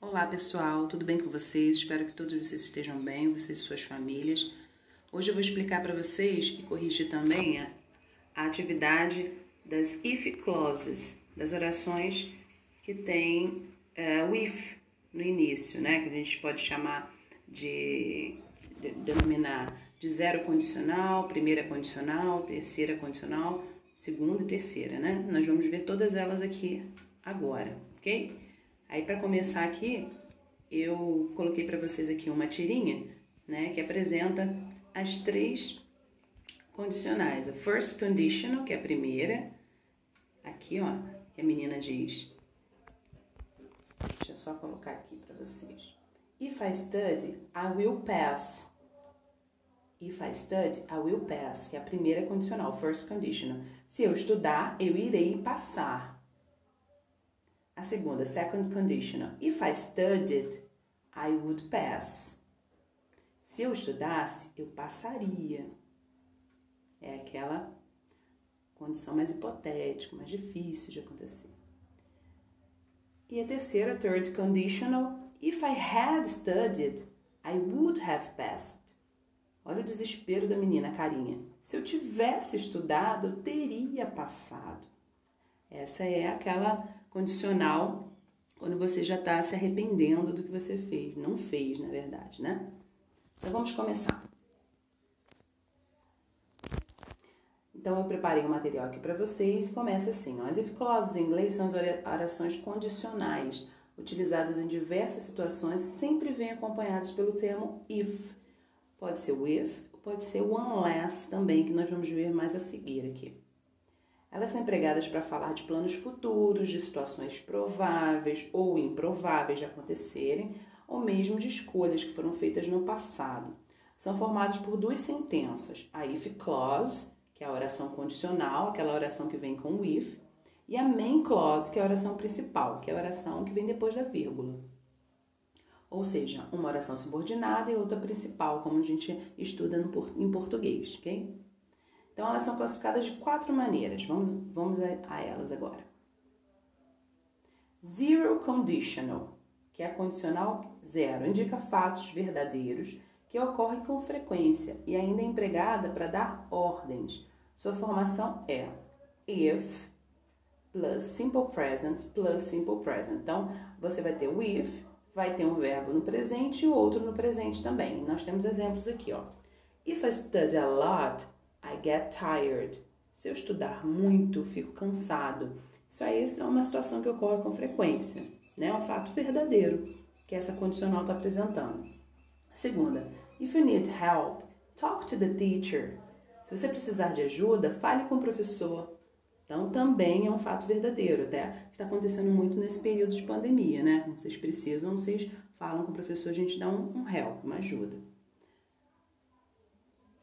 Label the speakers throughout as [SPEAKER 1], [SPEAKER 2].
[SPEAKER 1] Olá pessoal, tudo bem com vocês? Espero que todos vocês estejam bem, vocês e suas famílias. Hoje eu vou explicar para vocês e corrigir também a atividade das if clauses, das orações que tem o if no início, né? Que a gente pode chamar denominar de zero condicional, primeira condicional, terceira condicional, segunda e terceira, né? Nós vamos ver todas elas aqui agora, ok? Aí, para começar aqui, eu coloquei para vocês aqui uma tirinha, né, que apresenta as três condicionais. A first conditional, que é a primeira, aqui, ó, que a menina diz. Deixa eu só colocar aqui para vocês. If I study, I will pass. If I study, I will pass, que é a primeira condicional, first conditional. Se eu estudar, eu irei passar. A segunda, second conditional. If I studied, I would pass. Se eu estudasse, eu passaria. É aquela condição mais hipotética, mais difícil de acontecer. E a terceira, third conditional. If I had studied, I would have passed. Olha o desespero da menina, carinha. Se eu tivesse estudado, eu teria passado. Essa é aquela condicional quando você já está se arrependendo do que você fez. Não fez, na verdade, né? Então, vamos começar. Então, eu preparei um material aqui para vocês. Começa assim, ó. As if clauses em inglês são as orações condicionais, utilizadas em diversas situações, sempre vêm acompanhadas pelo termo if. Pode ser o if, pode ser o unless também, que nós vamos ver mais a seguir aqui. Elas são empregadas para falar de planos futuros, de situações prováveis ou improváveis de acontecerem, ou mesmo de escolhas que foram feitas no passado. São formadas por duas sentenças, a if clause, que é a oração condicional, aquela oração que vem com o if, e a main clause, que é a oração principal, que é a oração que vem depois da vírgula. Ou seja, uma oração subordinada e outra principal, como a gente estuda em português, ok? Então, elas são classificadas de 4 maneiras. Vamos a elas agora. Zero conditional, que é a condicional zero, indica fatos verdadeiros que ocorrem com frequência e ainda é empregada para dar ordens. Sua formação é if plus simple present plus simple present. Então, você vai ter o if, vai ter um verbo no presente e o outro no presente também. Nós temos exemplos aqui, ó. If I study a lot, I get tired. Se eu estudar muito, fico cansado. Isso aí é uma situação que ocorre com frequência, né? É um fato verdadeiro que essa condicional está apresentando. Segunda, if you need help, talk to the teacher. Se você precisar de ajuda, fale com o professor. Então, também é um fato verdadeiro, até está acontecendo muito nesse período de pandemia, né? Quando vocês precisam, vocês falam com o professor, a gente dá um help, uma ajuda.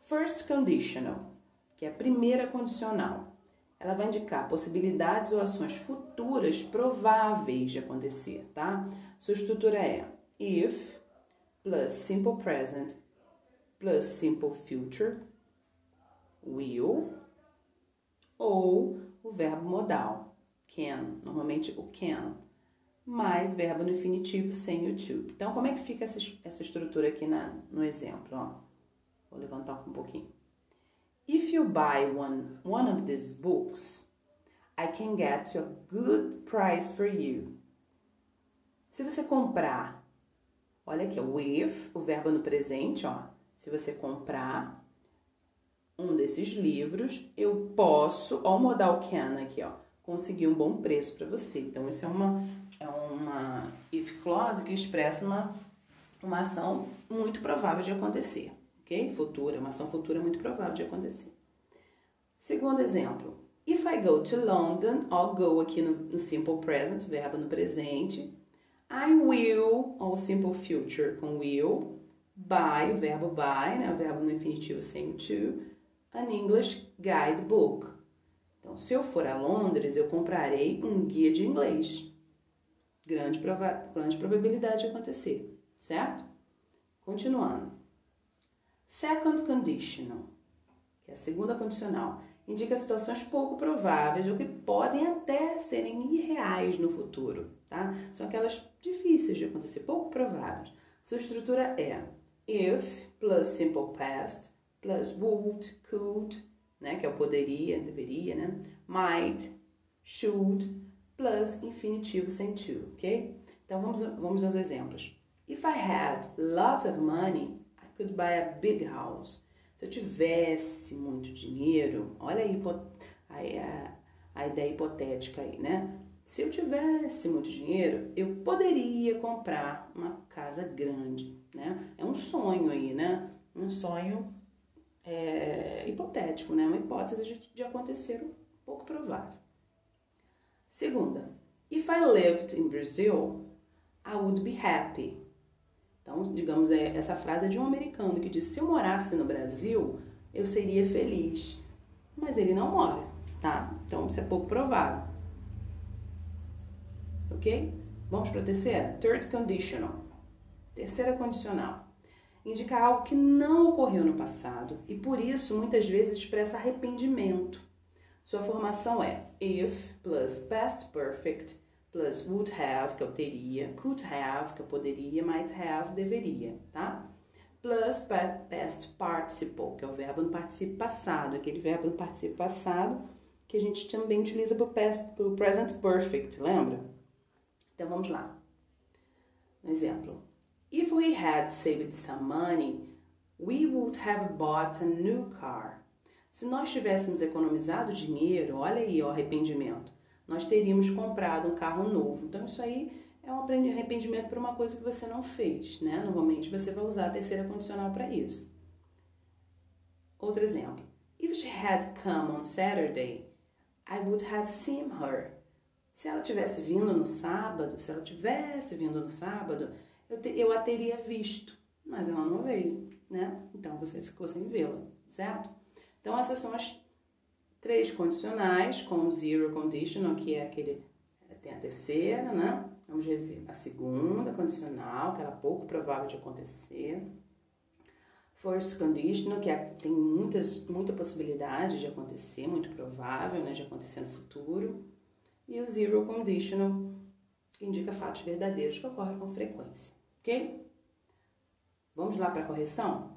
[SPEAKER 1] First conditional, que é a primeira condicional. Ela vai indicar possibilidades ou ações futuras prováveis de acontecer, tá? Sua estrutura é if plus simple present plus simple future, will, ou o verbo modal, can, normalmente o can, mais verbo no infinitivo sem o to. Então, como é que fica essa estrutura aqui no exemplo, ó? Vou levantar um pouquinho. If you buy one of these books, I can get you a good price for you. Se você comprar, olha aqui, o if, o verbo no presente, ó. Se você comprar um desses livros, eu posso, ó, o modal can aqui, ó, conseguir um bom preço para você. Então, isso é uma if clause que expressa uma ação muito provável de acontecer. Ok? Futura, uma ação futura muito provável de acontecer. Segundo exemplo. If I go to London, ó, go aqui no simple present, verbo no presente. I will, ó, simple future com will. Buy, o verbo buy, né, o verbo no infinitivo sem o to. An English guidebook. Então, se eu for a Londres, eu comprarei um guia de inglês. Grande probabilidade de acontecer, certo? Continuando. Second conditional, que é a segunda condicional, indica situações pouco prováveis ou que podem até serem irreais no futuro, tá? São aquelas difíceis de acontecer, pouco prováveis. Sua estrutura é if plus simple past plus would, could, né, que é o poderia, deveria, né? Might, should, plus infinitivo sem to, ok? Então vamos aos exemplos. If I had lots of money, I could buy a big house. Se eu tivesse muito dinheiro, olha aí a ideia hipotética aí, né? Se eu tivesse muito dinheiro, eu poderia comprar uma casa grande, né? É um sonho aí, né? Um sonho hipotético, né? Uma hipótese de acontecer um pouco provável. Segunda, if I lived in Brazil, I would be happy. Então, digamos, essa frase é de um americano que diz, se eu morasse no Brasil, eu seria feliz. Mas ele não mora, tá? Então, isso é pouco provável. Ok? Vamos para a terceira? Third conditional. Terceira condicional. Indica algo que não ocorreu no passado e, por isso, muitas vezes expressa arrependimento. Sua formação é if plus past perfect plus would have, que eu teria, could have, que eu poderia, might have, deveria, tá? Plus past participle, que é o verbo no particípio passado, aquele verbo no particípio passado que a gente também utiliza para o present perfect, lembra? Então vamos lá. Um exemplo. If we had saved some money, we would have bought a new car. Se nós tivéssemos economizado dinheiro, olha aí o arrependimento, nós teríamos comprado um carro novo. Então isso aí é um arrependimento por uma coisa que você não fez, né? Normalmente você vai usar a terceira condicional para isso. Outro exemplo. If she had come on Saturday, I would have seen her. Se ela tivesse vindo no sábado, eu a teria visto, mas ela não veio, né? Então você ficou sem vê-la, certo? Então essas são as três condicionais com o zero conditional, que é tem a terceira, né? Vamos rever a segunda condicional, que era pouco provável de acontecer. First conditional, que tem muita possibilidade de acontecer, muito provável, né, de acontecer no futuro. E o zero conditional, que indica fatos verdadeiros que ocorrem com frequência, ok? Vamos lá para a correção?